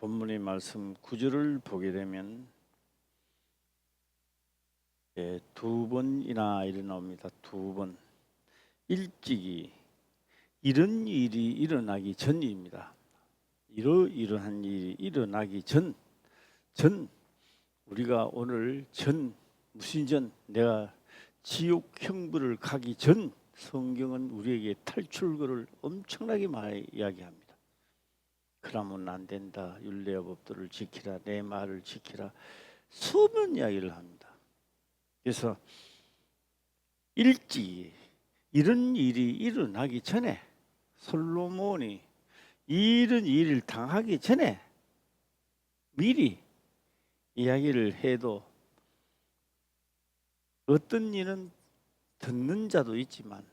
본문의 말씀 9절을 보게 되면 두 번이나 일어납니다. 두 번. 일찍이 이런 일이 일어나기 전입니다. 이러한 일이 일어나기 전 우리가 오늘 무슨 전 내가 지옥 형벌을 가기 전 성경은 우리에게 탈출구를 엄청나게 많이 이야기합니다. 그러면 안 된다. 율례와 법도를 지키라. 내 말을 지키라. 수많은 이야기를 합니다. 그래서 일찍 이런 일이 일어나기 전에 솔로몬이 이런 일을 당하기 전에 미리 이야기를 해도 어떤 일은 듣는 자도 있지만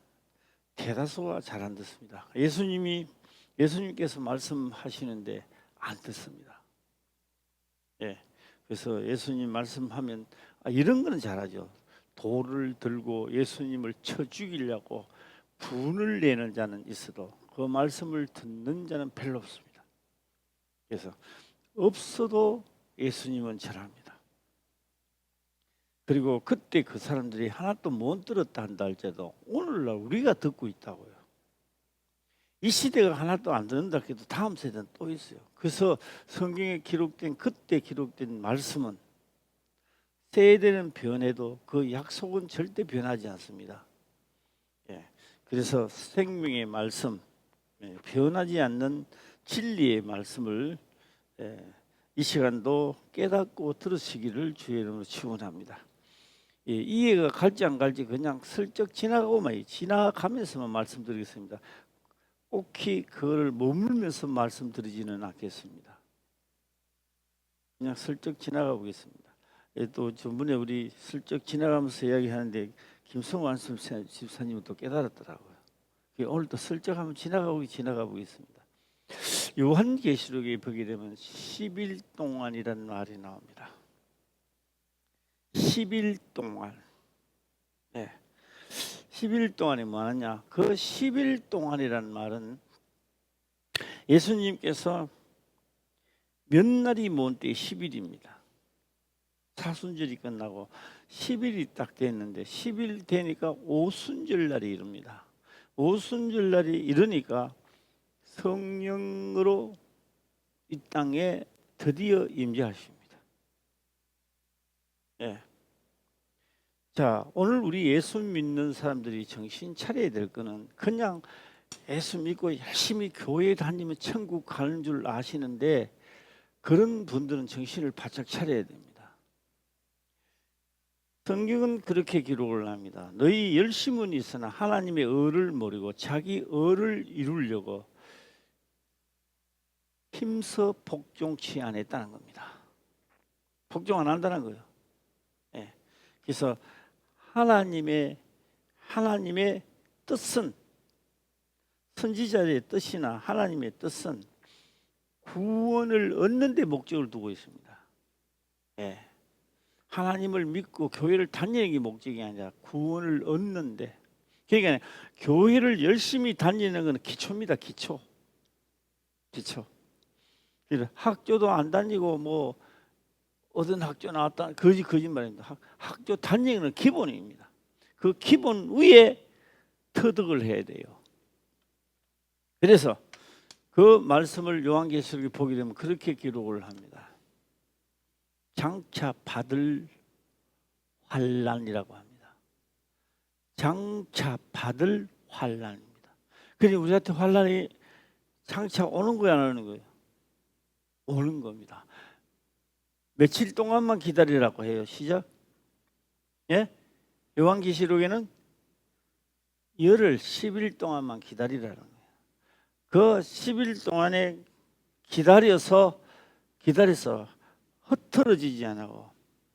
대다수가 잘 안 듣습니다. 예수님께서 말씀하시는데 안 듣습니다. 그래서 예수님 말씀하면 이런 거는 잘하죠. 돌을 들고 예수님을 쳐 죽이려고 분을 내는 자는 있어도 그 말씀을 듣는 자는 별로 없습니다. 그래서 없어도 예수님은 절합니다. 그리고 그때 그 사람들이 하나도 못 들었다 한다 할지라도 오늘날 우리가 듣고 있다고요. 이 시대가 하나도 안 듣는다 해도 다음 세대는 또 있어요. 그래서 성경에 기록된 그때 기록된 말씀은 세대는 변해도 그 약속은 절대 변하지 않습니다. 그래서 생명의 말씀, 변하지 않는 진리의 말씀을 이 시간도 깨닫고 들으시기를 주의 이름으로 축원합니다. 이해가 갈지 안 갈지 그냥 슬쩍 지나가면서만 말씀드리겠습니다. 꼭히 그걸 머물면서 말씀드리지는 않겠습니다. 그냥 슬쩍 지나가 보겠습니다. 또 전번에 우리 슬쩍 지나가면서 이야기하는데 김성환 집사님은 또 깨달았더라고요. 오늘 또 슬쩍 한번 지나가 보겠습니다. 요한계시록에 보게 되면 10일 동안이라는 말이 나옵니다. 10일 동안. 10일 동안이 뭐하냐? 그 10일 동안이라는 말은 예수님께서 몇 날이 먼 때 10일입니다. 사순절이 끝나고 10일이 딱 됐는데 10일 되니까 오순절 날이 이릅니다. 오순절 날이 이르니까 성령으로 이 땅에 드디어 임재하십니다. 자, 오늘 우리 예수 믿는 사람들이 정신 차려야 될 거는 그냥 예수 믿고 열심히 교회 다니면 천국 가는 줄 아시는데 그런 분들은 정신을 바짝 차려야 됩니다. 성경은 그렇게 기록을 합니다. 너희 열심은 있으나 하나님의 의를 모르고 자기 의를 이루려고 힘써 복종치 않았다는 겁니다. 복종 안 한다는 거예요. 그래서 하나님의 뜻은, 선지자의 뜻이나 하나님의 뜻은 구원을 얻는 데 목적을 두고 있습니다. 하나님을 믿고 교회를 다니는 게 목적이 아니라 구원을 얻는데, 그러니까 교회를 열심히 다니는 건 기초입니다. 기초. 학교도 안 다니고 뭐 어떤 학교 나왔다 거짓말입니다. 학교 다니는 건 기본입니다. 그 기본 위에 터득을 해야 돼요. 그래서 그 말씀을 요한계시록에 보게 되면 그렇게 기록을 합니다. 장차 받을 환난이라고 합니다. 장차 받을 환난입니다. 그러니 우리한테 환난이 장차 오는 거야, 안 오는 거예요? 오는 겁니다. 며칠 동안만 기다리라고 해요. 시작. 요한계시록에는 열흘 10일 동안만 기다리라는 거예요. 그 10일 동안에 기다려서 흩어지지 않고,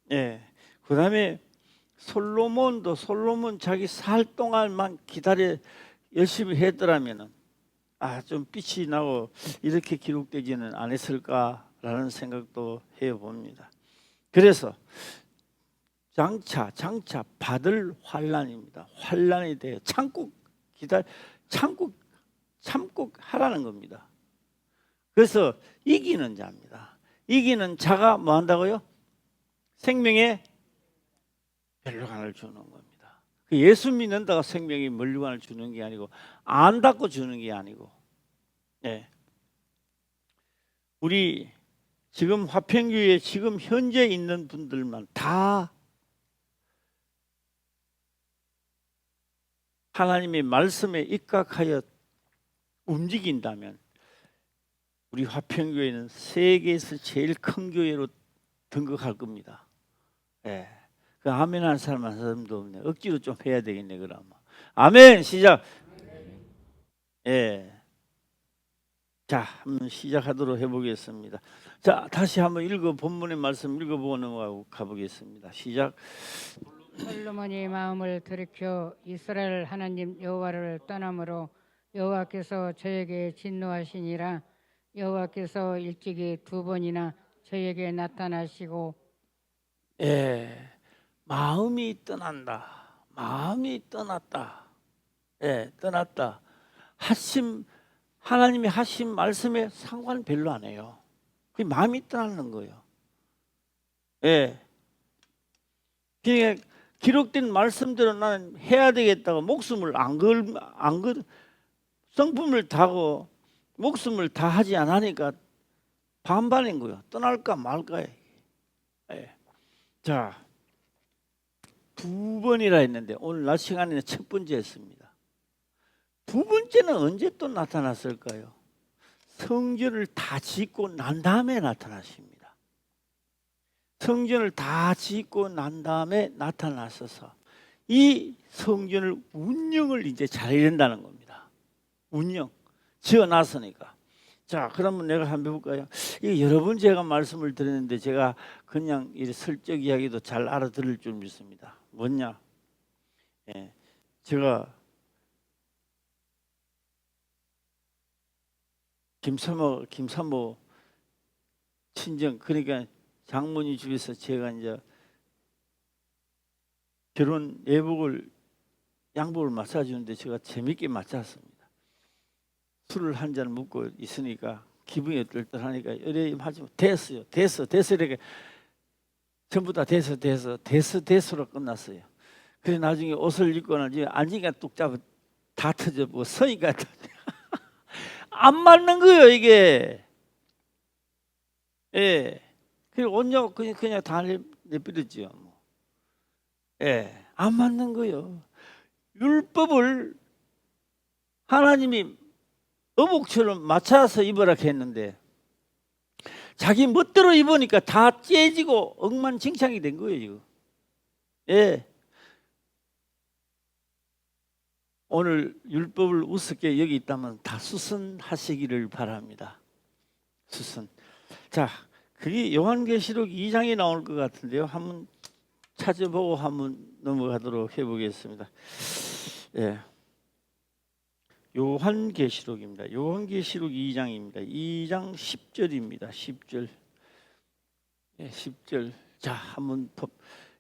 그 다음에 솔로몬 자기 살 동안만 기다려 열심히 했더라면은 좀 빛이 나고 이렇게 기록되지는 않았을까라는 생각도 해봅니다. 그래서 장차 받을 환난입니다. 환난에 대해 참고 하라는 겁니다. 그래서 이기는 자입니다. 이기는 자가 뭐 한다고요? 생명의 멸류관을 주는 겁니다. 예수 믿는다고 생명의 멸류관을 주는 게 아니고 안 닫고 주는 게 아니고, 네. 우리 지금 화평교회에 지금 현재 있는 분들만 다 하나님의 말씀에 입각하여 움직인다면 우리 화평교회는 세계에서 제일 큰 교회로 등극할 겁니다. 예. 그 아멘 하는 사람 한 사람도 없네. 억지로 좀 해야 되겠네 그러면. 아멘. 시작. 예. 자, 한번 시작하도록 해보겠습니다. 자, 다시 한번 본문의 말씀 읽어보고 넘어가고 가보겠습니다. 시작. 솔로몬이 마음을 들이켜 이스라엘 하나님 여호와를 떠남으로 여호와께서 저에게 진노하시니라. 여호와께서 일찍이 2번이나 저에게 나타나시고, 예, 마음이 떠난다. 마음이 떠났다. 예, 떠났다. 하나님이 하신 말씀에 상관 별로 안 해요. 그 마음이 떠나는 거예요. 예. 그러니까 기록된 말씀대로 나는 해야 되겠다고 목숨을 성품을 다하고 목숨을 다하지 않으니까 반반인 거예요. 떠날까 말까요. 예. 자, 2번이라 했는데 오늘 낮 시간에는 첫 번째 했습니다. 2번째는 언제 또 나타났을까요? 성전을 다 짓고 난 다음에 나타나십니다. 성전을 다 짓고 난 다음에 나타나셔서 이 성전을 운영을 이제 잘해야 된다는 겁니다. 운영 지어놨으니까. 자, 그러면 내가 한번 해볼까요? 여러 번 제가 말씀을 드렸는데 제가 그냥 이 설적 이야기도 잘 알아들을 줄 믿습니다. 뭐냐? 예, 제가 김사모 친정, 그러니까 장모님 집에서 제가 이제 결혼 양복을 맞춰주는데 제가 재밌게 맞췄습니다. 술을 한 잔 먹고 있으니까 기분이 어떨떨하니까 이래 하지만 됐어요. 이렇게 전부 다 됐어로 끝났어요. 그래 나중에 옷을 입고 나중에 앉으니까 뚝 잡아 다 터져보고 서니까 안 맞는 거예요 이게. 예. 그리고 옷 그냥 다 내버렸죠. 예. 안 맞는 거예요. 율법을 하나님이 어복처럼 맞춰서 입으라 했는데 자기 멋대로 입으니까 다 째지고 엉망진창이 된 거예요. 예. 오늘 율법을 우습게 여기 있다면 다 수선하시기를 바랍니다. 수선. 자, 그게 요한계시록 2장에 나올 것 같은데요. 한번 찾아보고 한번 넘어가도록 해보겠습니다. 예. 요한계시록입니다. 요한계시록 2장입니다. 2장 10절입니다. 10절. 예, 10절. 자, 한번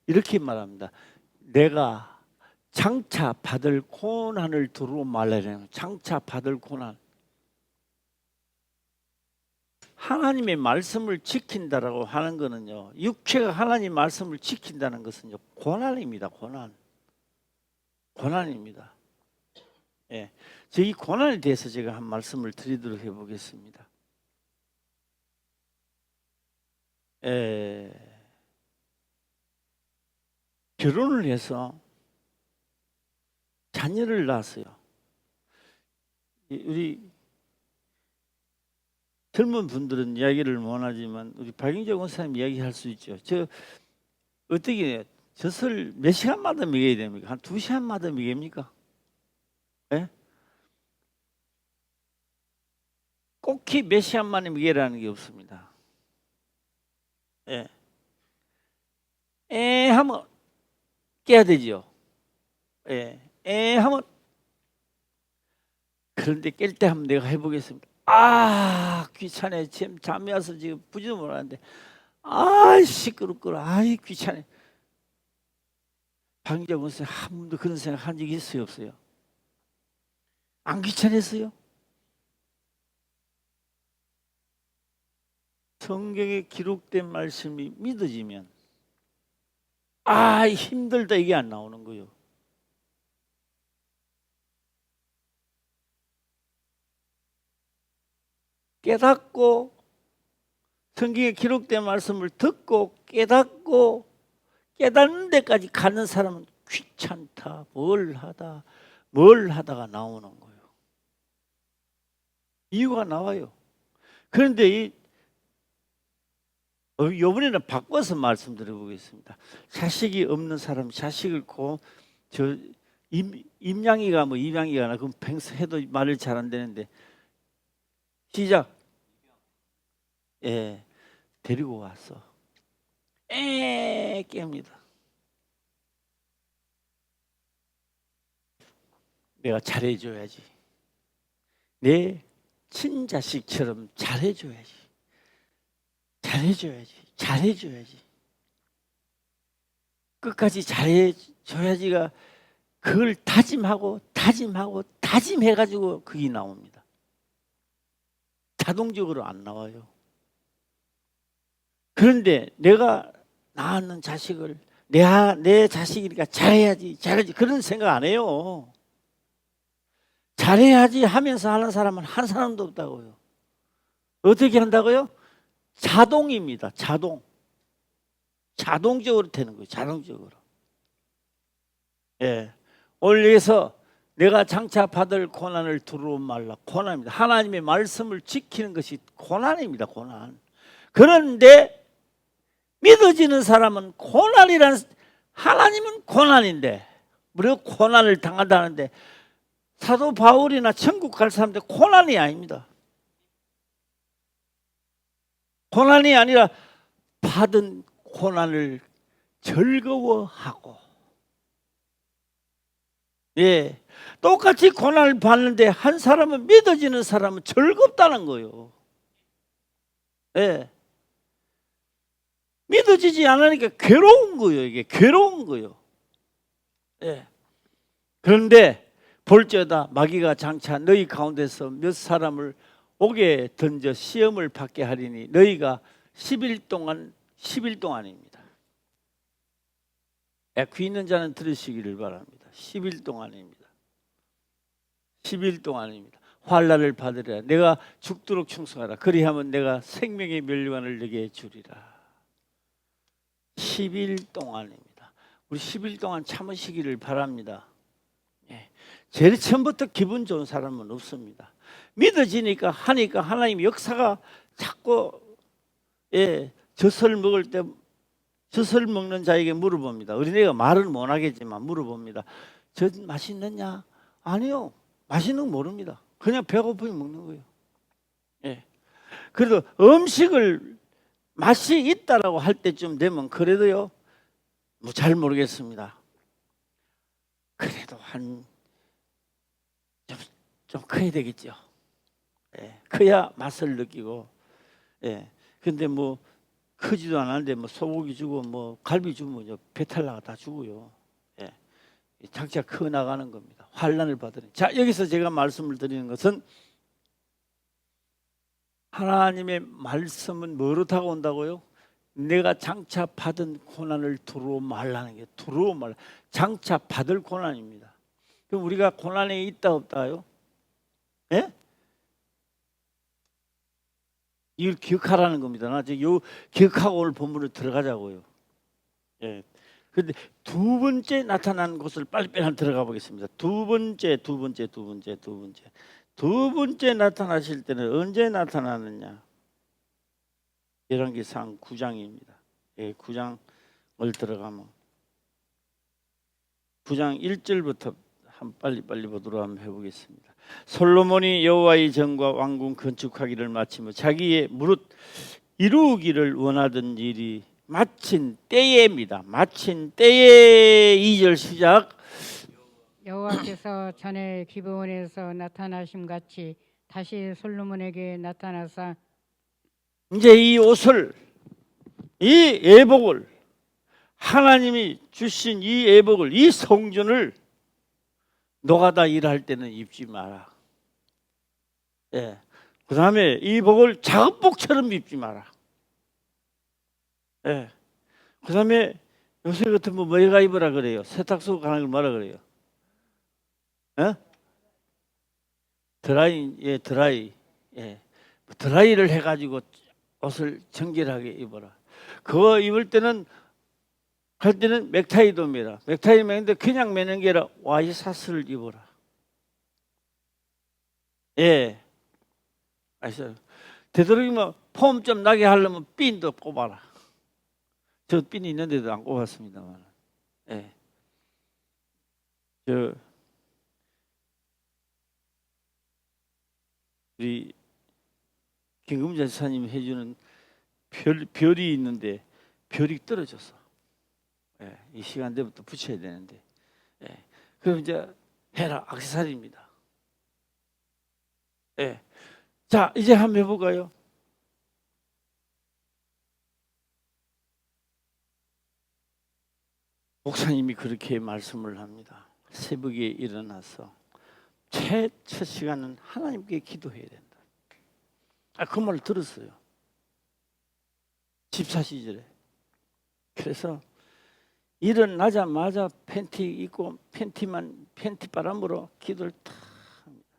이렇게 말합니다. 내가 장차 받을 고난을 두루 말하려는 장차 받을 고난. 하나님의 말씀을 지킨다라고 하는 것은요, 육체가 하나님 말씀을 지킨다는 것은요, 고난입니다. 고난입니다. 예, 이 고난에 대해서 제가 한 말씀을 드리도록 해보겠습니다. 결혼을 해서 자녀를 낳았어요. 우리 젊은 분들은 이야기를 못하지만 우리 박영재 원사님 이야기할 수 있죠. 어떻게 젖을 몇 시간마다 먹여야 됩니까? 한 2시간마다 먹입니까? 예? 꼭히 몇 시간 만에 먹이라는 게 없습니다. 예. 하면 깨야 되죠. 예. 하면 그런데 깰 때 한번 내가 해보겠습니다. 귀찮네. 지금 잠이 와서 지금 부지도 못하는데 시끄럽구나. 귀찮네. 박영재 원사님 한 번도 그런 생각 한 적이 있어요, 없어요? 안 귀찮았어요? 성경에 기록된 말씀이 믿어지면 힘들다 이게 안 나오는 거예요. 깨닫고 성경에 기록된 말씀을 듣고 깨닫고 깨닫는 데까지 가는 사람은 귀찮다, 뭘 하다가 나오는 거예요. 이유가 나와요. 그런데 이번에는 바꿔서 말씀드려 보겠습니다. 자식이 없는 사람, 자식을 임양이가 입양이가 그럼 평소 해도 말을 잘 안 되는데 시작. 데리고 왔어. 깹니다. 내가 잘해줘야지. 내 친자식처럼 잘해줘야지. 끝까지 잘해줘야지가 그걸 다짐해가지고 그게 나옵니다. 자동적으로 안 나와요. 그런데 내가 낳는 자식을 내 자식이니까 잘해야지 그런 생각 안 해요. 잘해야지 하면서 하는 사람은 한 사람도 없다고요. 어떻게 한다고요? 자동입니다. 자동적으로 되는 거예요. 자동적으로. 오늘 여기서 내가 장차 받을 고난을 두려워 말라. 고난입니다. 하나님의 말씀을 지키는 것이 고난입니다. 고난. 그런데 믿어지는 사람은 하나님은 고난인데 우리가 고난을 당한다는데 사도 바울이나 천국 갈 사람들 고난이 아닙니다. 고난이 아니라 받은 고난을 즐거워하고 똑같이 고난을 받는데 한 사람은 믿어지는 사람은 즐겁다는 거예요. 믿어지지 않으니까 괴로운 거예요. 이게 괴로운 거예요. 그런데 볼지어다 마귀가 장차 너희 가운데서 몇 사람을 옥에 던져 시험을 받게 하리니 너희가 10일 동안입니다. 귀 있는 자는 들으시기를 바랍니다. 10일 동안입니다. 10일 동안입니다. 환난을 받으리라. 내가 죽도록 충성하라. 그리하면 내가 생명의 멸류관을 너에게 주리라. 10일 동안입니다. 우리 10일 동안 참으시기를 바랍니다. 제일 처음부터 기분 좋은 사람은 없습니다. 믿어지니까 하니까 하나님 역사가 자꾸 젖을 먹을 때 젖을 먹는 자에게 물어봅니다. 어린애가 말은 못하겠지만 물어봅니다. 젖 맛있느냐? 아니요. 맛있는 거 모릅니다. 그냥 배고프면 먹는 거예요. 그래도 음식을 맛이 있다라고 할 때쯤 되면 그래도요 잘 모르겠습니다. 그래도 좀 커야 되겠죠. 커야 맛을 느끼고. 근데 크지도 않았는데 소고기 주고 갈비 주면 배탈 나가 다 주고요. 장차 커 나가는 겁니다. 환난을 받으니. 자, 여기서 제가 말씀을 드리는 것은 하나님의 말씀은 뭐로 다가온다고요? 내가 장차 받은 고난을 두려워 말라는 게 두려워 말라. 장차 받을 고난입니다. 그럼 우리가 고난에 있다 없다요? 이걸 기억하라는 겁니다. 나 지금 기억하고 오늘 본문으로 들어가자고요. 그런데 두 번째 나타난 곳을 빨리빨리 한번 들어가 보겠습니다. 두 번째 나타나실 때는 언제 나타나느냐? 열왕기상 9장입니다. 9장을 들어가면 9장 1절부터 빨리 보도록 한번 해보겠습니다. 솔로몬이 여호와의 전과 왕궁 건축하기를 마치며 자기의 무릇 이루기를 원하던 일이 마친 때에입니다. 마친 때에 2절 시작. 여호와께서 전에 기브온에서 나타나심 같이 다시 솔로몬에게 나타나사 이제 이 옷을 이 예복을 하나님이 주신 이 예복을 이 성전을 노가다 일할 때는 입지 마라. 그 다음에 이 복을 작업복처럼 입지 마라. 예. 그다음에 요새 같으면 뭐가 입으라 그래요? 세탁소 가는 걸 뭐라 그래요? 예? 드라이, 예, 드라이, 예, 드라이를 해가지고 옷을 정결하게 입어라. 그거 입을 때는 할 때는 넥타이도 매라. 넥타이 매는데 그냥 매는 게 아니라 와이셔츠를 입어라. 예, 아시죠? 되도록이면 폼 좀 나게 하려면 핀도 꼽아라. 저 핀이 있는데도 안 꼽았습니다만, 예, 저 우리 김금자 지사님 해주는 별이 있는데 별이 떨어졌어. 예, 이 시간대부터 붙여야 되는데, 예, 그럼 이제 해라 액세서리입니다. 예, 자 이제 한번 해볼까요? 목사님이 그렇게 말씀을 합니다. 새벽에 일어나서 첫 시간은 하나님께 기도해야 된다. 그 말을 들었어요. 집사 시절에. 그래서 일어나자마자 팬티 입고 팬티 바람으로 기도를 탁 합니다.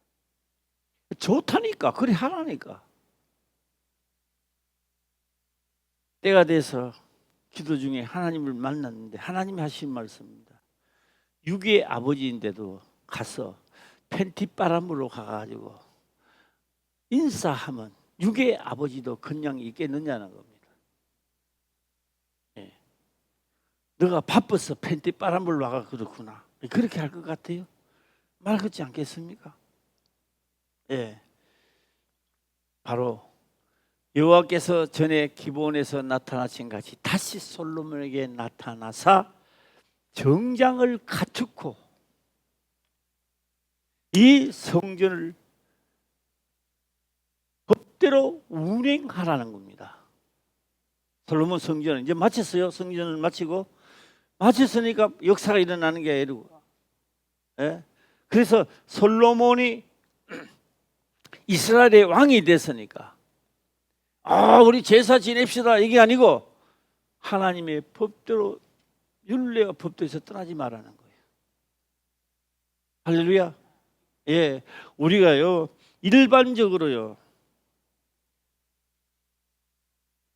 좋다니까, 그래 하라니까. 때가 돼서 기도 중에 하나님을 만났는데 하나님이 하신 말씀입니다. 육의 아버지인데도 가서 팬티 바람으로 가가지고 인사하면 육의 아버지도 그냥 있겠느냐는 겁니다. 예. 너가 바빠서 팬티 바람을 와가 그렇구나. 그렇게 할 것 같아요? 말 같지 않겠습니까? 예. 바로 여호와께서 전에 기브온에서 나타나신 같이 다시 솔로몬에게 나타나사 정장을 갖추고 이 성전을 법대로 운행하라는 겁니다. 솔로몬 성전은 이제 마쳤어요. 성전을 마치고 마쳤으니까 역사가 일어나는 게 아니고, 예? 그래서 솔로몬이 이스라엘의 왕이 됐으니까 우리 제사 지냅시다 이게 아니고 하나님의 법대로 율례와 법도에서 떠나지 말라는 거예요. 할렐루야. 예, 우리가요 일반적으로요.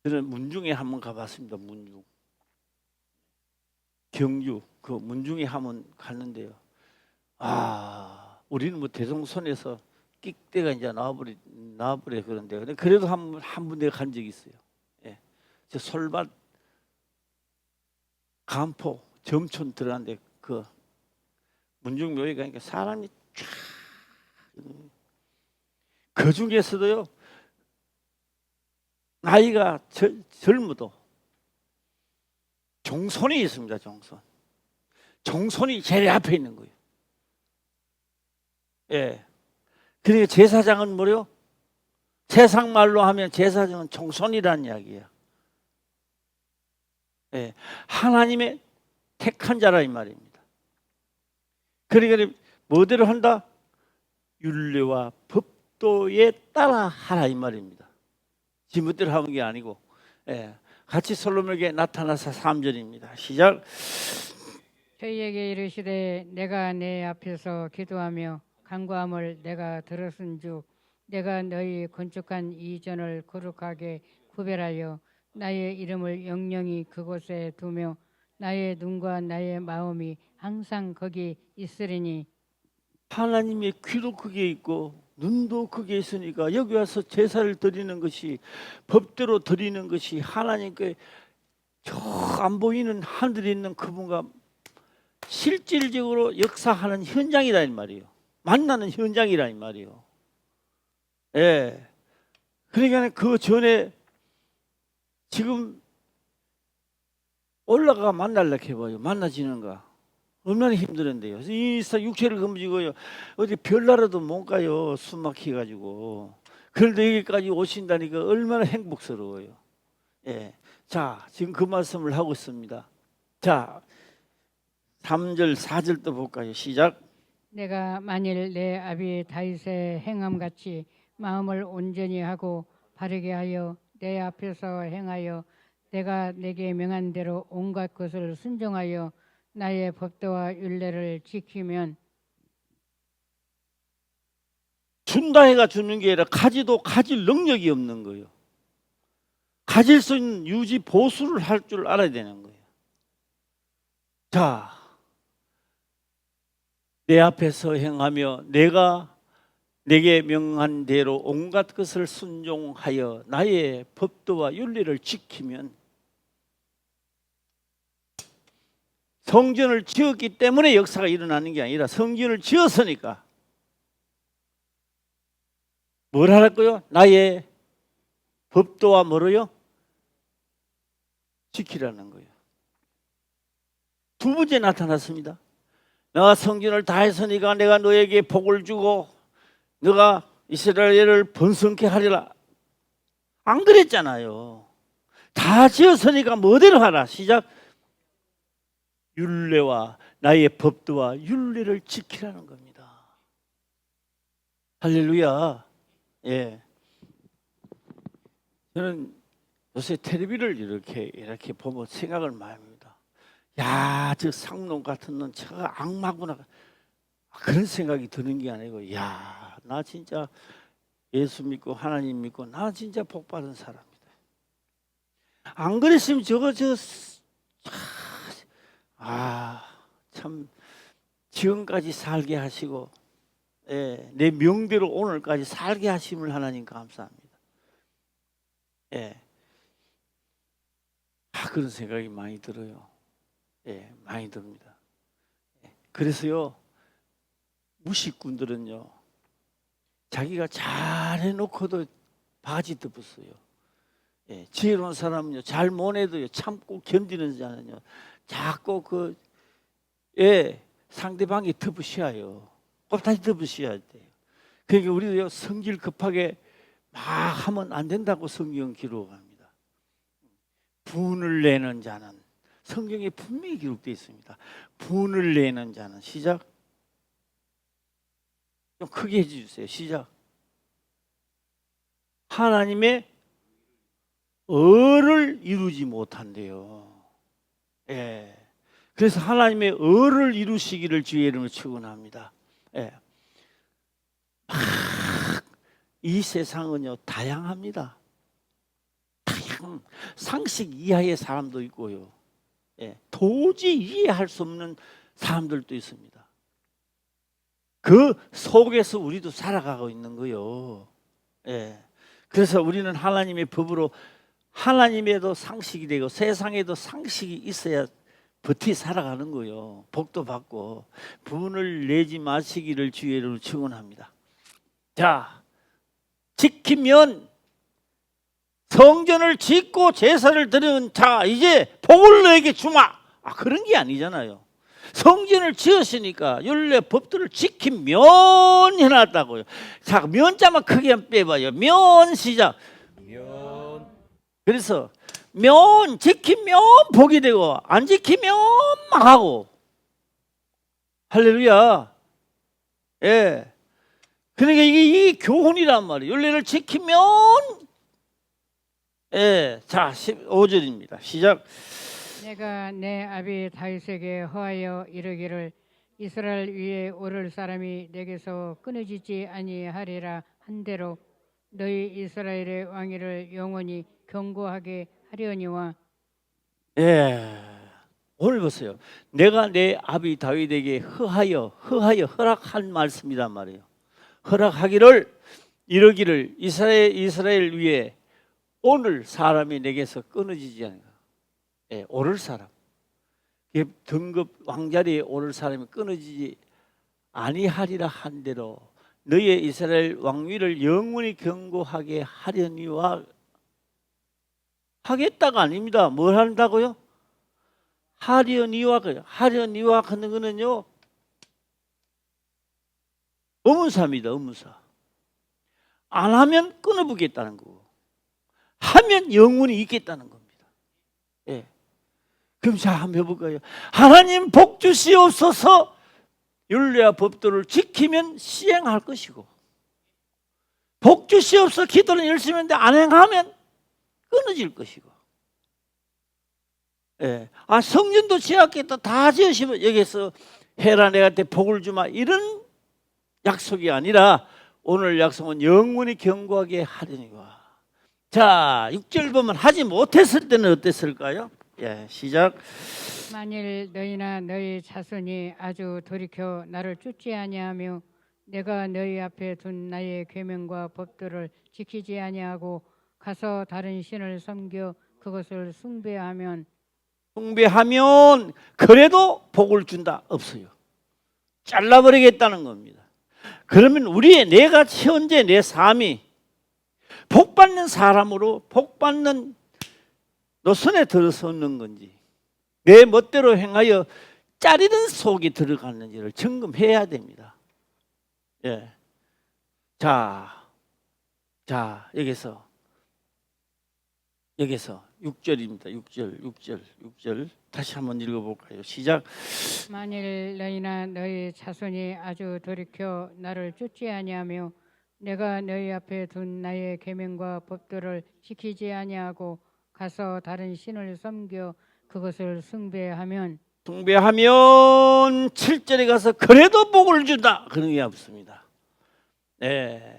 저는 문중에 한번 가봤습니다. 문중, 경주 그 문중에 한번 갔는데요. 우리는 뭐 대성손에서 끽대가 이제 나와버려 그런데 근데 그래도 한 군데 간 적이 있어요. 예, 저 솔밭 간포 점촌 들어갔는데 그 문중 묘에 가니까 사람이 쫙, 그 중에서도요 나이가 젊어도 종손이 있습니다. 종손이 제일 앞에 있는 거예요. 예, 그러니까 제사장은 뭐래요? 세상 말로 하면 제사장은 종손이라는 이야기야. 예, 하나님의 택한 자라 이 말입니다. 그러니까 뭐대로 한다? 율례와 법도에 따라 하라 이 말입니다. 지멋대로 하는 게 아니고, 예, 같이 솔로몬에게 나타나서 3절입니다. 시작. 저희에게 이르시되 내가 내 앞에서 기도하며 간구함을 내가 들었은즉 내가 너희 건축한 이 전을 거룩하게 구별하여 나의 이름을 영영히 그곳에 두며 나의 눈과 나의 마음이 항상 거기 있으리니. 하나님의 귀도 그게 있고 눈도 그게 있으니까 여기 와서 제사를 드리는 것이 법대로 드리는 것이 하나님께 저 안 보이는 하늘에 있는 그분과 실질적으로 역사하는 현장이라 이 말이에요. 만나는 현장이라 이 말이에요. 예. 그러니까 그 전에 지금 올라가 만날라 해봐요. 만나지는가 얼마나 힘들었는데요. 이 육체를 검지고요 어디 별나라도 못 가요. 숨 막혀가지고. 그런데 여기까지 오신다니까 얼마나 행복스러워요. 예. 자, 지금 그 말씀을 하고 있습니다. 자, 3절 4절도 볼까요? 시작. 내가 만일 내 아비 다윗의 행함같이 마음을 온전히 하고 바르게 하여 내 앞에서 행하여 내가 내게 명한 대로 온갖 것을 순종하여 나의 법도와 율례를 지키면 준다 해가 주는 게 아니라 가지도 가질 능력이 없는 거예요. 가질 수 있는 유지 보수를 할 줄 알아야 되는 거예요. 자, 내 앞에서 행하며 내가 내게 명한 대로 온갖 것을 순종하여 나의 법도와 윤리를 지키면, 성전을 지었기 때문에 역사가 일어나는 게 아니라 성전을 지었으니까 뭘 하라고요? 나의 법도와 뭐로요? 지키라는 거예요. 두 번째 나타났습니다. 내가 성전을 다 했으니까 내가 너에게 복을 주고 너가 이스라엘을 번성케 하리라. 안 그랬잖아요. 다 지었으니까 뭐대로 하라. 시작. 율례와 나의 법도와 율례를 지키라는 겁니다. 할렐루야. 예. 저는 요새 텔레비를 이렇게 보면 생각을 많이 합니다. 야, 저 상놈 같은 놈 저가 악마구나. 그런 생각이 드는 게 아니고, 야, 나 진짜 예수 믿고 하나님 믿고 나 진짜 복 받은 사람이다. 안 그랬으면 참 지금까지 살게 하시고, 예, 내 명대로 오늘까지 살게 하심을 하나님 감사합니다. 예, 그런 생각이 많이 들어요. 예, 많이 듭니다. 예, 그래서요, 무식꾼들은요, 자기가 잘해놓고도 바지 덮었어요. 예, 지혜로운 사람은요, 잘 못해도요, 참고 견디는 자는요, 자꾸 상대방이 덮으셔요. 꼭 다시 덮으셔야 돼요. 그러니까 우리도요, 성질 급하게 막 하면 안 된다고 성경 기록합니다. 분을 내는 자는, 성경에 분명히 기록되어 있습니다. 분을 내는 자는, 시작. 좀 크게 해주세요. 시작. 하나님의 의를 이루지 못한대요. 예. 그래서 하나님의 의를 이루시기를 주의 이름으로 축원합니다. 예. 이 세상은요, 다양합니다. 상식 이하의 사람도 있고요. 예. 도저히 이해할 수 없는 사람들도 있습니다. 그 속에서 우리도 살아가고 있는 거요. 예. 그래서 우리는 하나님의 법으로 하나님에도 상식이 되고 세상에도 상식이 있어야 버티 살아가는 거요. 복도 받고 분을 내지 마시기를 주의 이름으로 축원합니다. 자, 지키면 성전을 짓고 제사를 드리는 자 이제 복을 너에게 주마. 그런 게 아니잖아요. 성전을 지었으니까 율례 법들을 지키면 해놨다고요. 자, 면자만 크게 빼봐요. 면 시작. 면. 그래서 면 지키면 복이 되고 안 지키면 망하고. 할렐루야. 예. 그러니까 이게 교훈이란 말이에요. 율례를 지키면, 예. 자, 15절입니다. 시작. 내가 내 아비 다윗에게 허하여 이르기를 이스라엘 위에 오를 사람이 내게서 끊어지지 아니하리라 한대로 너희 이스라엘의 왕위를 영원히 견고하게 하려니와. 예. 오늘 보세요. 내가 내 아비 다윗에게 허락한 말씀이란 말이에요. 허락하기를 이르기를 이스라엘 위에 오늘 사람이 내게서 끊어지지 않을까. 예, 오를 사람, 등급 왕자리에 오를 사람이 끊어지지 아니하리라 한대로 너희의 이스라엘 왕위를 영원히 견고하게 하려니와. 하겠다가 아닙니다. 뭘 한다고요? 하려니와 하는 거는요, 의문사입니다. 의문사. 안 하면 끊어보겠다는 거고, 하면 영원히 있겠다는 겁니다. 예. 그럼 자, 한번 해볼까요? 하나님 복 주시옵소서. 율례와 법도를 지키면 시행할 것이고, 복 주시옵소서 기도는 열심히 했는데 안 행하면 끊어질 것이고. 예. 아, 성전도 지었겠다. 다 지으시면 여기서 해라 내가 때 복을 주마. 이런 약속이 아니라 오늘 약속은 영원히 견고하게 하려니와. 자, 6절 보면 하지 못했을 때는 어땠을까요? 예, 시작. 만일 너희나 너희 자손이 아주 돌이켜 나를 쫓지 아니하며 내가 너희 앞에 둔 나의 계명과 법도를 지키지 아니하고 가서 다른 신을 섬겨 그것을 숭배하면 그래도 복을 준다. 없어요. 잘라버리겠다는 겁니다. 그러면 내가 현재 내 삶이 복받는 사람으로 복받는 노선에 들어서는 건지 내 멋대로 행하여 짜리는 속이 들어갔는지를 점검해야 됩니다. 예. 자, 여기서 6절입니다. 6절 다시 한번 읽어볼까요? 시작. 만일 너희나 너희 자손이 아주 돌이켜 나를 쫓지 아니하며 내가 너희 앞에 둔 나의 계명과 법도를 지키지 아니하고 가서 다른 신을 섬겨 그것을 숭배하면 7절에 가서 그래도 복을 준다. 그런 게 없습니다. 될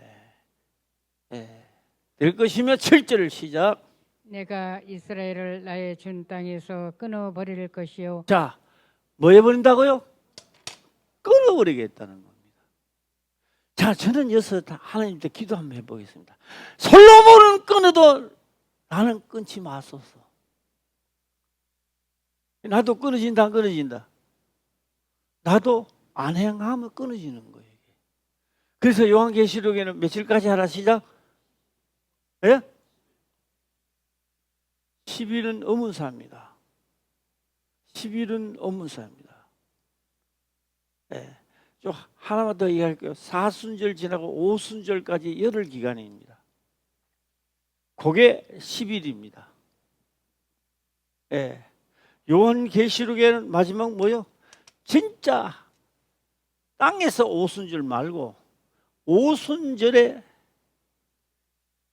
것이며 7절 시작. 내가 이스라엘을 나의 준 땅에서 끊어버릴 것이요. 자, 뭐 해버린다고요? 끊어버리겠다는 겁니다. 자, 저는 여기서 하나님께 기도 한번 해보겠습니다. 솔로몬은 끊어도 나는 끊지 마소서. 나도 끊어진다, 안 끊어진다. 나도 안 행하면 끊어지는 거예요. 그래서 요한계시록에는 며칠까지 하라 시작? 예? 10일은 어문사입니다. 10일은 어문사입니다. 예. 좀 하나만 더 얘기할게요. 사순절 지나고 오순절까지 열흘 기간입니다. 그게 10일입니다. 예. 요한계시록에는 마지막 뭐요? 진짜 땅에서 오순절 말고 오순절에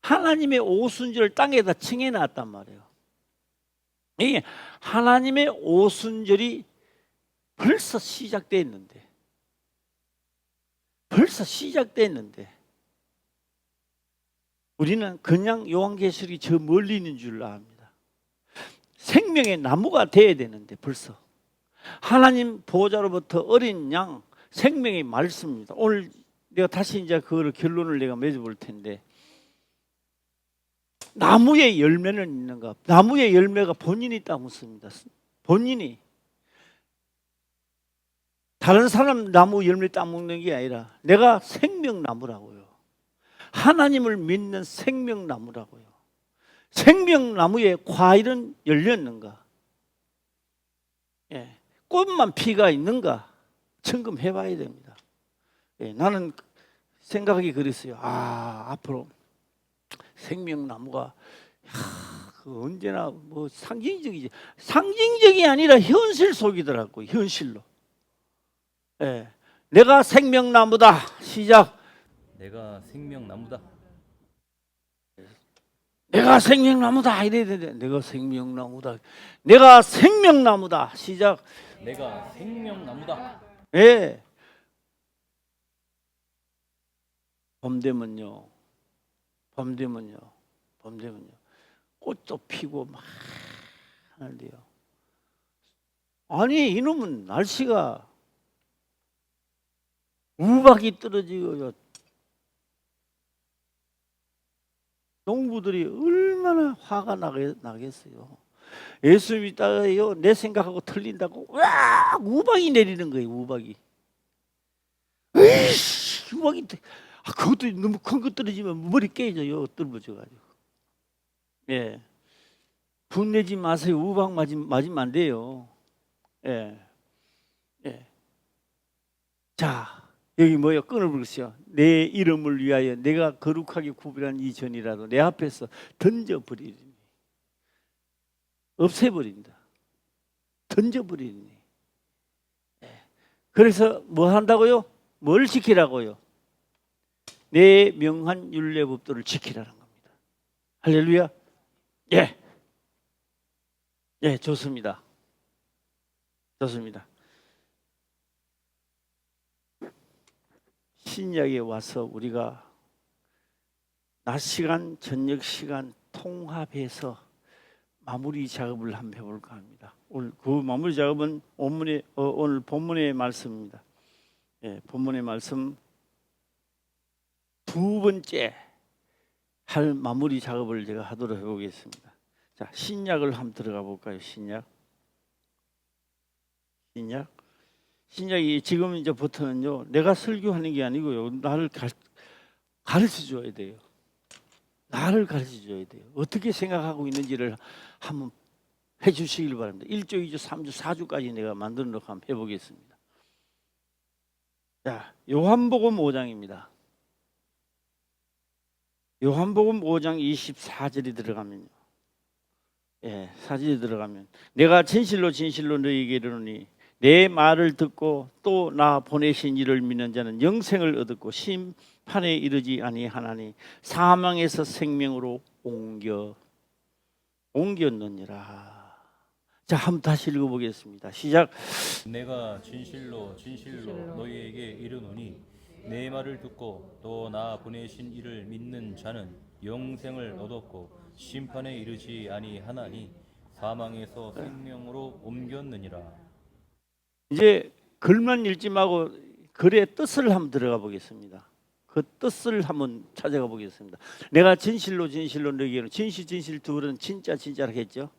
하나님의 오순절 땅에다 칭해놨단 말이에요. 이게 하나님의 오순절이 벌써 시작됐는데 우리는 그냥 요한계시록이 저 멀리 있는 줄 압니다. 생명의 나무가 돼야 되는데 벌써 하나님 보호자로부터 어린 양 생명의 말씀입니다. 오늘 내가 다시 이제 그거를 결론을 내가 맺어볼 텐데 나무의 열매는 있는가? 나무의 열매가 본인이 따먹습니다. 본인이 다른 사람 나무 열매 따먹는 게 아니라 내가 생명나무라고요. 하나님을 믿는 생명나무라고요. 생명나무의 과일은 열렸는가? 예, 꽃만 피가 있는가? 점검해봐야 됩니다. 예, 나는 생각이 그랬어요. 앞으로 생명나무가 그 언제나 뭐 상징적이지. 상징적이 아니라 현실 속이더라고. 현실로. 예, 내가 생명나무다. 시작. 내가 생명나무다. 내가 생명나무다. 이래야 되는데 내가 생명나무다. 내가 생명나무다. 시작. 내가 생명나무다. 예. 봄 되면요. 꽃도 피고 막 하는데요. 아니 이놈은 날씨가 우박이 떨어지고요. 농부들이 얼마나 화가 나겠어요. 예수 믿다가요 내 생각하고 틀린다고 와 우박이 내리는 거예요. 우박이. 으이씨, 우박이 그것도 너무 큰 거 떨어지면 머리 깨져요. 떨어져가지고. 예, 분내지 마세요. 우박 맞으면 안 돼요. 예. 자, 여기 뭐요? 끊어버렸어요. 내 이름을 위하여 내가 거룩하게 구별한 이 전이라도 내 앞에서 던져버리니 없애버린다. 던져버리니. 예. 그래서 뭐 한다고요? 뭘 지키라고요? 내 명한 율례법도를 지키라는 겁니다. 할렐루야. 예. 예, 좋습니다. 좋습니다. 신약에 와서 우리가 낮 시간, 저녁 시간 통합해서 마무리 작업을 한번 해볼까 합니다. 오늘 그 마무리 작업은 오늘 본문의 말씀입니다. 예, 본문의 말씀 두 번째 할 마무리 작업을 제가 하도록 해보겠습니다. 자, 신약을 한번 들어가 볼까요? 신약이 지금 이제부터는요, 내가 설교하는 게 아니고요, 나를 가르쳐 줘야 돼요. 나를 가르쳐 줘야 돼요. 어떻게 생각하고 있는지를 한번 해주시길 바랍니다. 1조, 2조, 3조, 4조까지 내가 만들어 놓고 한번 해보겠습니다. 자, 요한복음 5장입니다. 요한복음 5장 24절이 들어가면요. 예, 4절이 들어가면 내가 진실로 진실로 너희에게 이르노니 내 말을 듣고 또 나 보내신 이를 믿는 자는 영생을 얻었고 심판에 이르지 아니하나니 사망에서 생명으로 옮겼느니라. 자, 한번 다시 읽어보겠습니다. 시작. 내가 진실로 너희에게 이르노니 내 말을 듣고 또 나 보내신 이를 믿는 자는 영생을 얻었고 심판에 이르지 아니하나니 사망에서 생명으로 옮겼느니라. 이제 글만 읽지 말고 글의 뜻을 한번 들어가 보겠습니다. 그 뜻을 한번 찾아가 보겠습니다. 내가 진실로 너희에게 진실 두 번은 진짜라 했죠.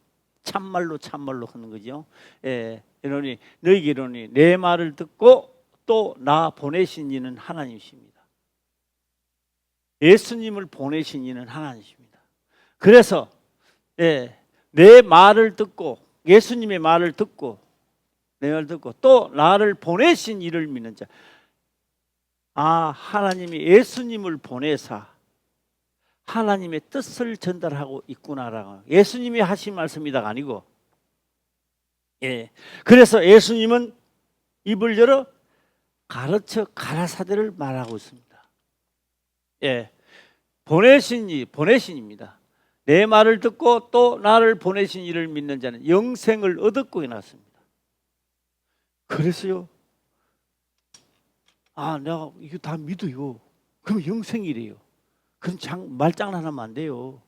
참말로 하는 거죠. 예, 이러니 너희에게 이러니 내 말을 듣고 또 나 보내신 이는 하나님이십니다. 예수님을 보내신 이는 하나님이십니다. 그래서 내 말을 듣고 예수님의 말을 듣고 내 말 듣고 또 나를 보내신 이를 믿는 자. 하나님이 예수님을 보내사 하나님의 뜻을 전달하고 있구나라고. 예수님이 하신 말씀이다가 아니고, 그래서 예수님은 입을 열어 가르쳐 가라사대를 말하고 있습니다. 보내신입니다. 내 말을 듣고 또 나를 보내신 이를 믿는 자는 영생을 얻었고 해놨습니다. 그래서요, 내가 이거 다 믿어요. 그럼 영생이래요. 그럼 말장난하면 안 돼요.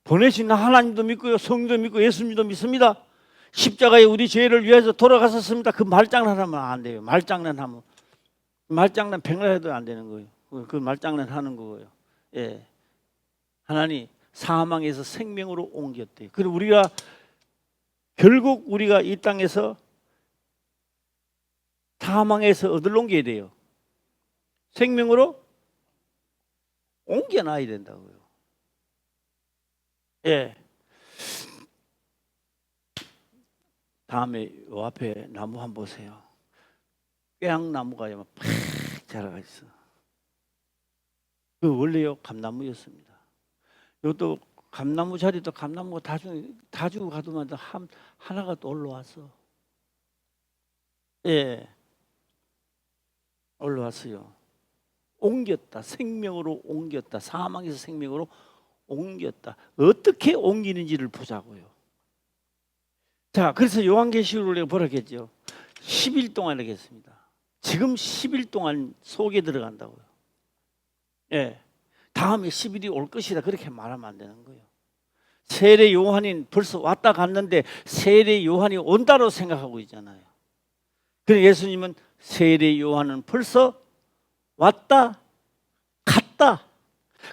보내신 하나님도 믿고요, 성도 믿고 예수님도 믿습니다. 십자가에 우리 죄를 위해서 돌아가셨습니다. 그 말장난하면 안 돼요. 말장난 백날해도 안 되는 거예요. 그 말장난 하는 거예요. 하나님 사망에서 생명으로 옮겼대요. 그리고 결국 우리가 이 땅에서 사망에서 얻을 옮겨야 돼요. 생명으로 옮겨놔야 된다고요. 다음에 요 앞에 나무 한번 보세요. 꾀양나무가 팍 자라가 있어. 그 원래요 감나무였습니다. 이것도 감나무 자리도 감나무가 다 주고 가더만 하나가 또 올라왔어. 올라왔어요. 옮겼다. 생명으로 옮겼다. 사망에서 생명으로 옮겼다. 어떻게 옮기는지를 보자고요. 자, 그래서 요한계시록을 내가 뭐라 했죠? 10일 동안 하겠습니다. 지금 10일 동안 속에 들어간다고요. 다음에 10일이 올 것이다. 그렇게 말하면 안 되는 거예요. 세례 요한이 벌써 왔다 갔는데 세례 요한이 온다로 생각하고 있잖아요. 그래서 예수님은 세례 요한은 벌써 왔다 갔다.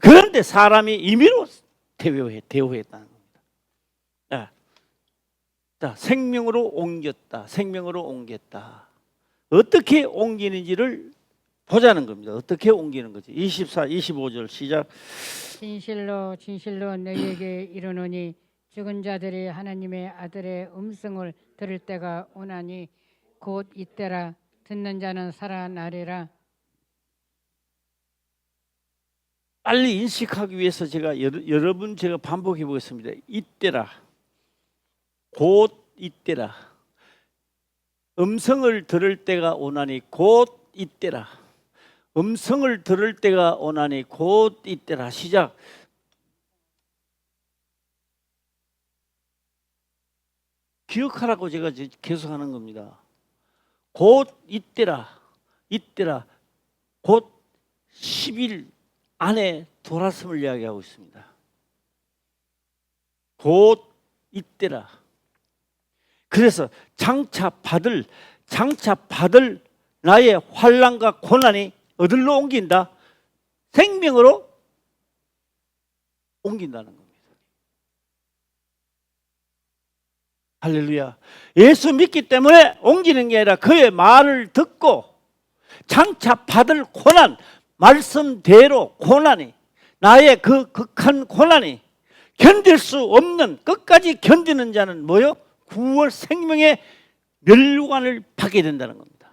그런데 사람이 임의로 대우했다는 겁니다. 자, 생명으로 옮겼다. 어떻게 옮기는지를 보자는 겁니다. 어떻게 옮기는 거지? 25절 시작. 진실로 너희에게 이르노니 죽은 자들이 하나님의 아들의 음성을 들을 때가 오나니 곧 이때라. 듣는 자는 살아나리라. 빨리 인식하기 위해서 제가 여러 번 반복해 보겠습니다. 이때라. 곧 이때라. 음성을 들을 때가 오나니 곧 이때라. 음성을 들을 때가 오나니 곧 이때라. 시작. 기억하라고 제가 계속 하는 겁니다. 곧 이때라 곧 10일 안에 돌아섬을 이야기하고 있습니다. 곧 이때라. 그래서 장차 받을 나의 환난과 고난이 어디로 옮긴다? 생명으로 옮긴다는 겁니다. 할렐루야. 예수 믿기 때문에 옮기는 게 아니라 그의 말을 듣고 장차 받을 고난, 말씀대로 고난이, 나의 그 극한 고난이 견딜 수 없는, 끝까지 견디는 자는 뭐요? 구원 생명의 멸관을 받게 된다는 겁니다.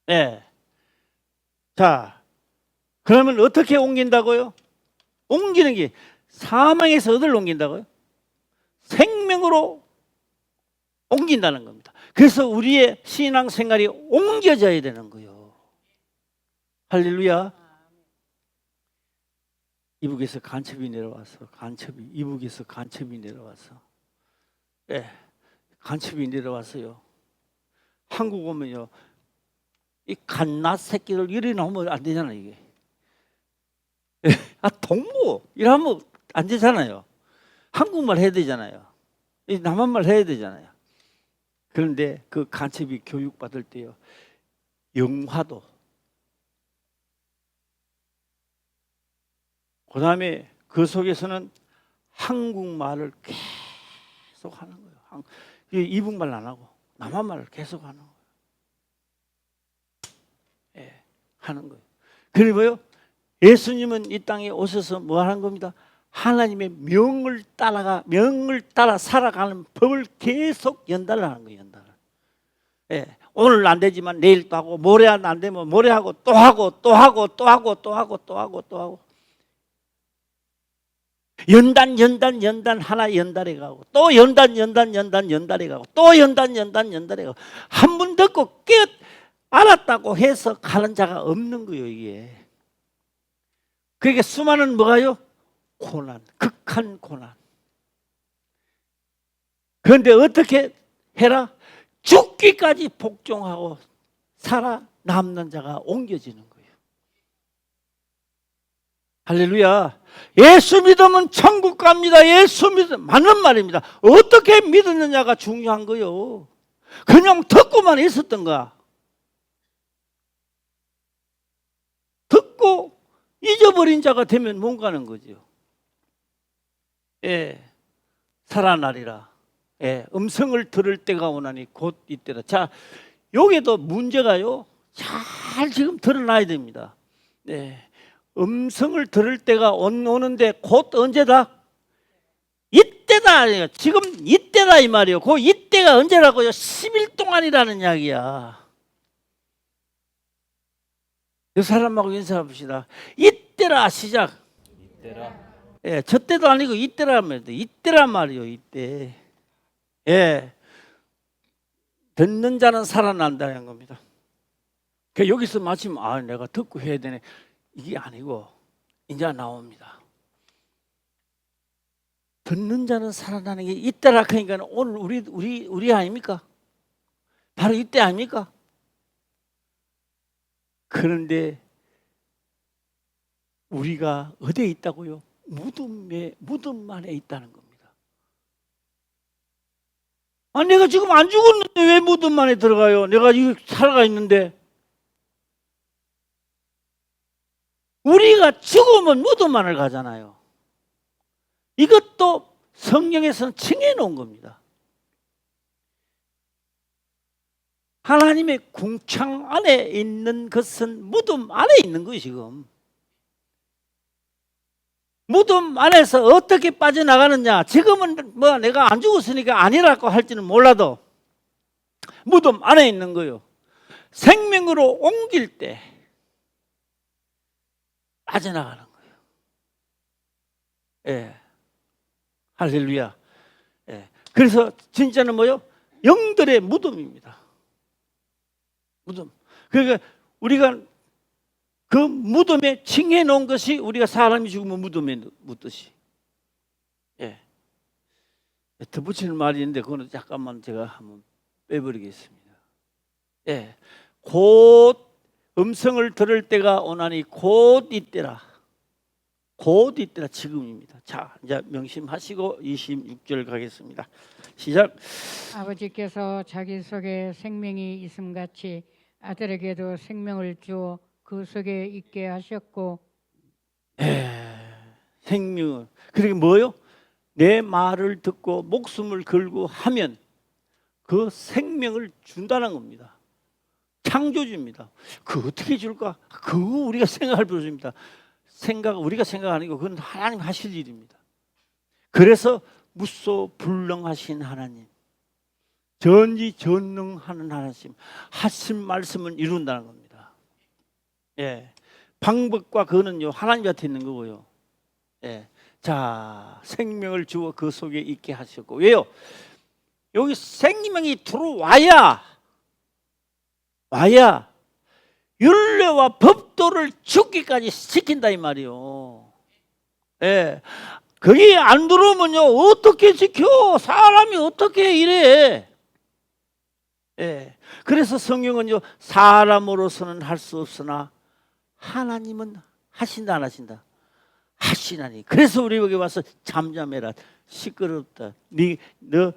네. 자, 그러면 어떻게 옮긴다고요? 옮기는 게 사망에서 어디를 옮긴다고요? 생명으로 옮긴다는 겁니다. 그래서 우리의 신앙생활이 옮겨져야 되는 거예요. 할렐루야. 이북에서 간첩이 내려와서 이북에서 간첩이 내려와서 간첩이 내려왔어요. 한국 오면요, 이 갓낫 새끼들 이리 나오면 안 되잖아요. 이게 동무 이러면 안 되잖아요. 한국말 해야 되잖아요. 남한말 해야 되잖아요. 그런데 그 간첩이 교육받을 때요, 영화도, 그 다음에 그 속에서는 한국말을 계속 하는 거예요. 이북말 안 하고 남한말을 계속 하는 거예요. 하는 거예요. 그리고 뭐요? 예수님은 이 땅에 오셔서 뭐 하는 겁니다? 하나님의 명을 따라 살아가는 법을 계속 연달아 하는 거예요. 연달아. 오늘 안 되지만 내일 또 하고, 모레 안 되면 모레 하고, 또 하고, 또 하고, 또 하고, 또 하고, 또 하고, 또 하고. 연단 하나 연달해 가고, 또 연달해 가고, 또 연달해 가고. 한 번 듣고 깨 알았다고 해서 가는 자가 없는 거예요, 이게. 그러니까 수많은 뭐가요? 고난, 극한 고난. 그런데 어떻게 해라? 죽기까지 복종하고 살아남는 자가 옮겨지는 거예요. 할렐루야. 예수 믿으면 천국 갑니다. 예수 믿으면 맞는 말입니다. 어떻게 믿느냐가 중요한 거예요. 그냥 듣고만 있었던가? 듣고 잊어버린 자가 되면 못 가는 거죠. 살아나리라. 음성을 들을 때가 오나니 곧 이때라. 자, 여기도 문제가요, 잘 지금 드러나야 됩니다. 음성을 들을 때가 오는데 곧 언제다? 이때다. 지금 이때다 이 말이에요. 그 이때가 언제라고요? 10일 동안이라는 이야기야. 그 사람하고 인사해 봅시다. 이때라. 시작. 이때라. 저 때도 아니고 이때란 말이에요. 이때란 말이에요. 이때. 듣는 자는 살아난다는 겁니다. 그러니까 여기서 마침 내가 듣고 해야 되네, 이게 아니고 이제 나옵니다. 듣는 자는 살아나는 게 이때라. 그러니까 오늘 우리 아닙니까? 바로 이때 아닙니까? 그런데 우리가 어디에 있다고요? 무덤 안에 있다는 겁니다. 내가 지금 안 죽었는데 왜 무덤 안에 들어가요? 내가 이거 살아가 있는데. 우리가 죽으면 무덤 안을 가잖아요. 이것도 성경에서는 칭해 놓은 겁니다. 하나님의 궁창 안에 있는 것은 무덤 안에 있는 거예요. 지금 무덤 안에서 어떻게 빠져나가느냐, 지금은 뭐 내가 안 죽었으니까 아니라고 할지는 몰라도 무덤 안에 있는 거예요. 생명으로 옮길 때 빠져나가는 거예요. 할렐루야. 그래서 진짜는 뭐요? 영들의 무덤입니다. 무덤. 그러니까 우리가 그 무덤에 칭해 놓은 것이, 우리가 사람이 죽으면 무덤에 묻듯이. 덧붙이는 말이 있는데 그거는 잠깐만 제가 한번 빼버리겠습니다. 예, 곧 음성을 들을 때가 오나니 곧 이때라. 곧 이때라 지금입니다. 자, 이제 명심하시고 26절 가겠습니다. 시작. 아버지께서 자기 속에 생명이 있음같이 아들에게도 생명을 주어 그 속에 있게 하셨고 생명. 그게 뭐요? 내 말을 듣고 목숨을 걸고 하면 그 생명을 준다는 겁니다. 창조주입니다. 그 어떻게 줄까? 그거 우리가 생각할 필요 없습니다. 우리가 생각하는 거 그건 하나님 하실 일입니다. 그래서 무소불능하신 하나님, 전지전능하는 하나님 하신 말씀을 이룬다는 겁니다. 예, 방법과 그거는요 하나님 곁에 있는 거고요. 예, 자, 생명을 주어 그 속에 있게 하셨고, 왜요? 여기 생명이 들어와야 율례와 법도를 죽기까지 시킨다 이 말이요. 예, 그게 안 들어오면요 어떻게 지켜? 사람이 어떻게 이래? 예, 그래서 성경은요 사람으로서는 할 수 없으나 하나님은 하신다 안 하신다? 하시나니. 그래서 우리 여기 와서 잠잠해라, 시끄럽다, 너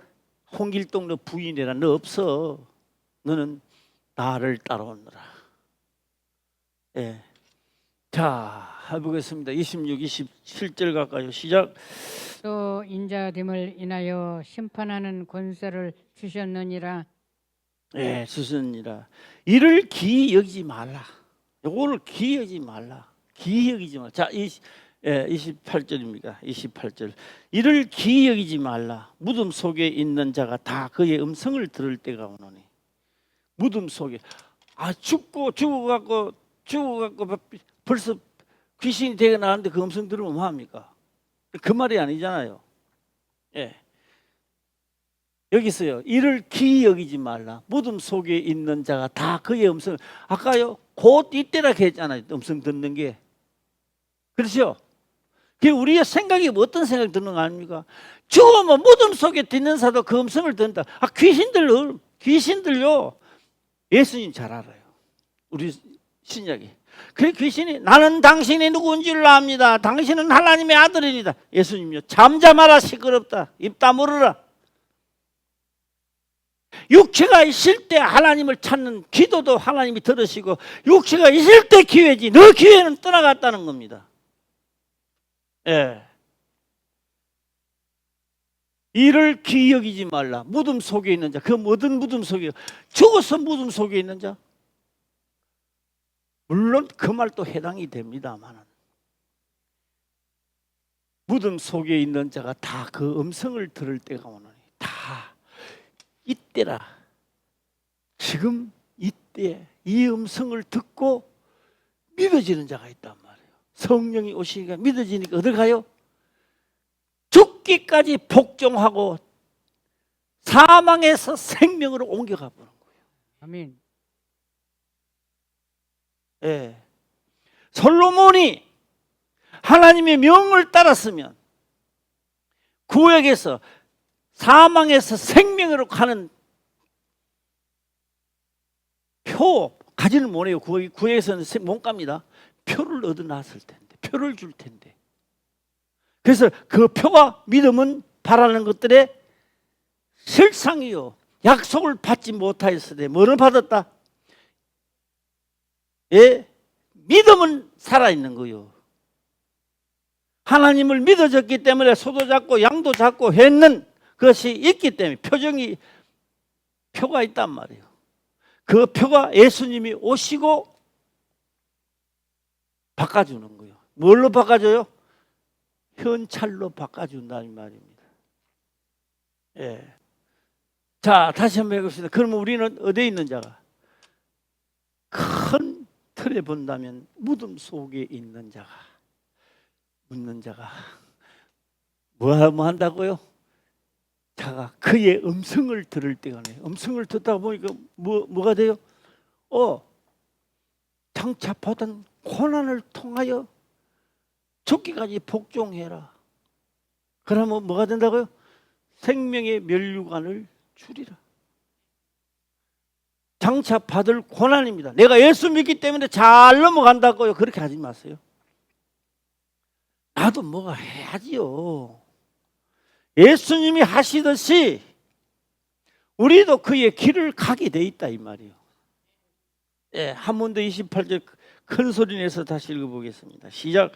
홍길동 너 부인이라, 너 없어, 너는 나를 따라오느라. 예. 자, 해보겠습니다. 26, 27절 가까이 시작. 또 인자됨을 인하여 심판하는 권세를 주셨느니라. 예, 주셨느니라. 이를 기이 여기지 말라. 요거를 기이 여기지 말라. 기이 여기지 말라. 자, 28절입니다. 28절. 이를 기이 여기지 말라. 무덤 속에 있는 자가 다 그의 음성을 들을 때가 오노니. 무덤 속에 죽어갖고 벌써 귀신이 되어 나왔는데 그 음성 들으면 뭐합니까? 그 말이 아니잖아요. 예. 여기 있어요. 이를 기이 여기지 말라. 무덤 속에 있는 자가 다 그의 음성을, 아까요 곧 이때라 했잖아요. 음성 듣는 게. 그렇죠? 그 우리의 생각이 어떤 생각이 드는 거 아닙니까? 죽으면 무덤 속에 듣는 사도 그 음성을 듣는다. 귀신들요 예수님 잘 알아요. 우리 신약이. 그 귀신이 나는 당신이 누구인지를 압니다. 당신은 하나님의 아들입니다. 예수님요 잠잠하라, 시끄럽다, 입 다물어라. 육체가 있을 때 하나님을 찾는 기도도 하나님이 들으시고, 육체가 있을 때 기회지 너 기회는 떠나갔다는 겁니다. 예. 이를 기이 여기지 말라. 무덤 속에 있는 자. 그 모든 무덤 속에, 죽어서 무덤 속에 있는 자, 물론 그 말도 해당이 됩니다만, 무덤 속에 있는 자가 다 그 음성을 들을 때가 오노니. 다 이때라. 지금 이때 이 음성을 듣고 믿어지는 자가 있단 말이에요. 성령이 오시니까 믿어지니까 어디 가요? 죽기까지 복종하고 사망에서 생명으로 옮겨가 보는 거예요. 아멘. 예. 솔로몬이 하나님의 명을 따랐으면 구역에서 사망에서 생명으로 가는 표 가지는 못해요. 구역에서는 못 갑니다. 표를 얻어놨을 텐데, 표를 줄 텐데. 그래서 그 표가 믿음은 바라는 것들의 실상이요. 약속을 받지 못하였을 때 뭐를 받았다? 예, 믿음은 살아있는 거요. 하나님을 믿어졌기 때문에 소도 잡고 양도 잡고 했는 것이 있기 때문에 표가 있단 말이에요. 그 표가 예수님이 오시고 바꿔주는 거예요. 뭘로 바꿔줘요? 현찰로 바꿔준다는 말입니다. 예. 자, 다시 한번 해봅시다. 그러면 우리는 어디에 있는 자가? 큰 틀에 본다면 무덤 속에 있는 자가, 묻는 자가 뭐 한다고요? 자가 그의 음성을 들을 때가 네. 음성을 듣다 보니까 뭐가 돼요? 장차 받은 고난을 통하여 죽기까지 복종해라. 그러면 뭐가 된다고요? 생명의 면류관을 주리라. 장차 받을 고난입니다. 내가 예수 믿기 때문에 잘 넘어간다고요. 그렇게 하지 마세요. 나도 뭐가 해야지요. 예수님이 하시듯이 우리도 그의 길을 가게 돼 있다 이 말이에요. 예, 한문도 28절 큰 소리 내서 다시 읽어보겠습니다. 시작.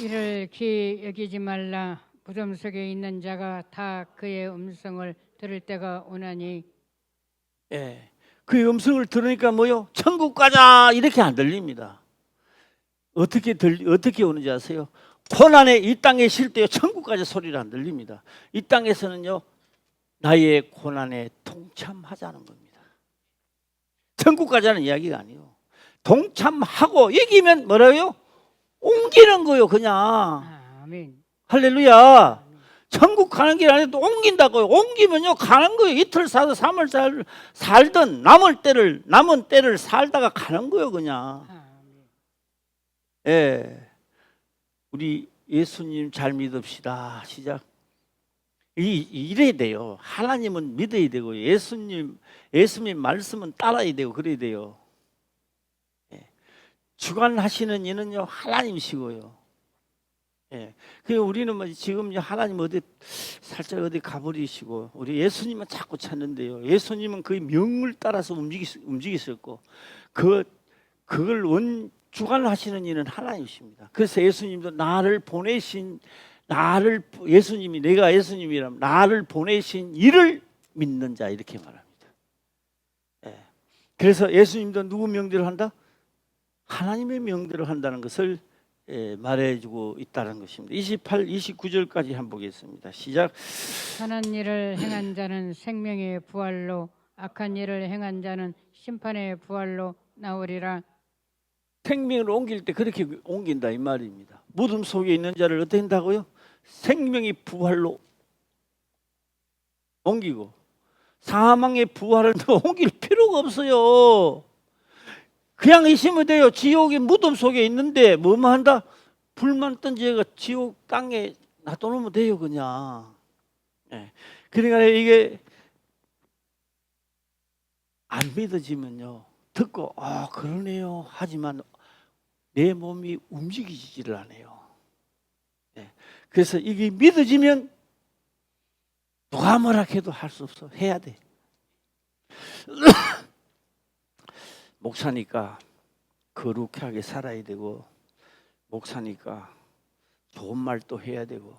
이를 귀히 여기지 말라. 무덤 속에 있는 자가 다 그의 음성을 들을 때가 오나니. 예, 그의 음성을 들으니까 뭐요? 천국 가자 이렇게 안 들립니다. 어떻게 오는지 아세요? 고난에 이 땅에 쉴 때요 천국 가자 소리를 안 들립니다. 이 땅에서는요 나의 고난에 동참하자는 겁니다. 천국 가자는 이야기가 아니에요. 동참하고 이기면 뭐라고요? 옮기는 거요 그냥. 아멘. 할렐루야. 천국 가는 길 아니고 옮긴다고요. 옮기면요 가는 거예요. 이틀 살든 3일 살든 남은 때를 살다가 가는 거예요 그냥. 아멘. 예, 우리 예수님 잘 믿읍시다. 시작. 이래야 돼요. 하나님은 믿어야 되고 예수님 말씀은 따라야 되고 그래야 돼요. 예. 주관하시는 이는요 하나님이시고요. 예. 그 우리는 뭐 지금 하나님 어디 살짝 어디 가버리시고 우리 예수님은 자꾸 찾는데요. 예수님은 그 명을 따라서 움직이셨고 그걸 주관하시는 이는 하나님이십니다. 그래서 예수님도 내가 예수님이라면 나를 보내신 이를 믿는 자 이렇게 말합니다. 예. 그래서 예수님도 누구 명대로 한다? 하나님의 명대로 한다는 것을 말해주고 있다는 것입니다. 28, 29절까지 한번 보겠습니다. 시작. 선한 일을 행한 자는 생명의 부활로, 악한 일을 행한 자는 심판의 부활로 나오리라. 생명을 옮길 때 그렇게 옮긴다 이 말입니다. 무덤 속에 있는 자를 어떻게 한다고요? 생명의 부활로 옮기고 사망의 부활을 옮길 필요가 없어요. 그냥 있으면 돼요. 지옥의 무덤 속에 있는데 뭐만 한다? 불만 던지가 지옥 땅에 놔둬놓으면 돼요 그냥. 네. 그러니까 이게 안 믿어지면요 듣고 그러네요 하지만 내 몸이 움직이지를 않아요. 네. 그래서 이게 믿어지면 누가 뭐라 해도 할 수 없어. 해야 돼. 목사니까 거룩하게 살아야 되고 목사니까 좋은 말도 해야 되고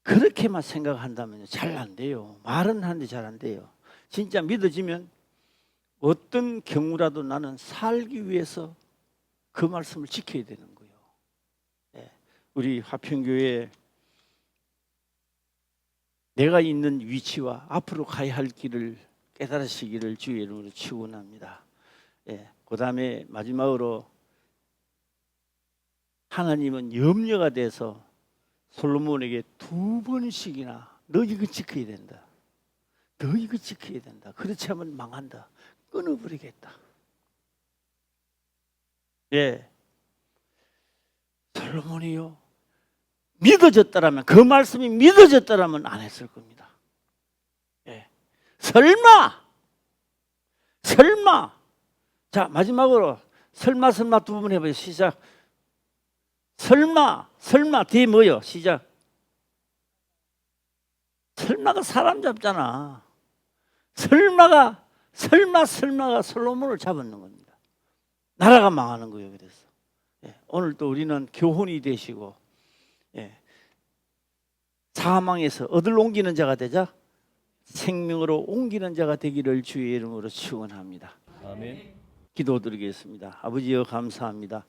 그렇게만 생각한다면 잘 안 돼요. 말은 하는데 잘 안 돼요. 진짜 믿어지면 어떤 경우라도 나는 살기 위해서 그 말씀을 지켜야 되는 거예요. 네. 우리 화평교회 내가 있는 위치와 앞으로 가야 할 길을 깨달으시기를 주의 이름으로 축원합니다. 예, 그 다음에 마지막으로 하나님은 염려가 돼서 솔로몬에게 2번씩이나 너 이거 지켜야 된다. 너 이거 지켜야 된다. 그렇지 않으면 망한다. 끊어버리겠다. 예, 솔로몬이요 믿어졌더라면 그 말씀이 믿어졌더라면 안 했을 겁니다. 예. 설마 자 마지막으로 설마 두 번 해봐요. 시작. 설마 뒤에 뭐요? 시작. 설마가 사람 잡잖아. 설마가 솔로몬을 잡았는 겁니다. 나라가 망하는 거예요. 그래서 예. 오늘 또 우리는 교훈이 되시고 예. 사망에서 얻을 옮기는 자가 되자 생명으로 옮기는 자가 되기를 주의 이름으로 축원합니다. 아멘. 기도드리겠습니다. 아버지여 감사합니다.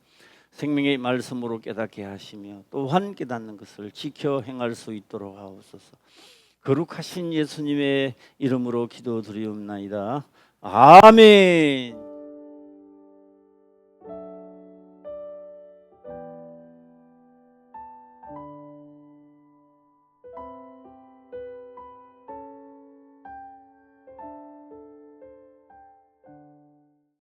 생명의 말씀으로 깨닫게 하시며 또한 깨닫는 것을 지켜 행할 수 있도록 하옵소서. 거룩하신 예수님의 이름으로 기도드리옵나이다. 아멘.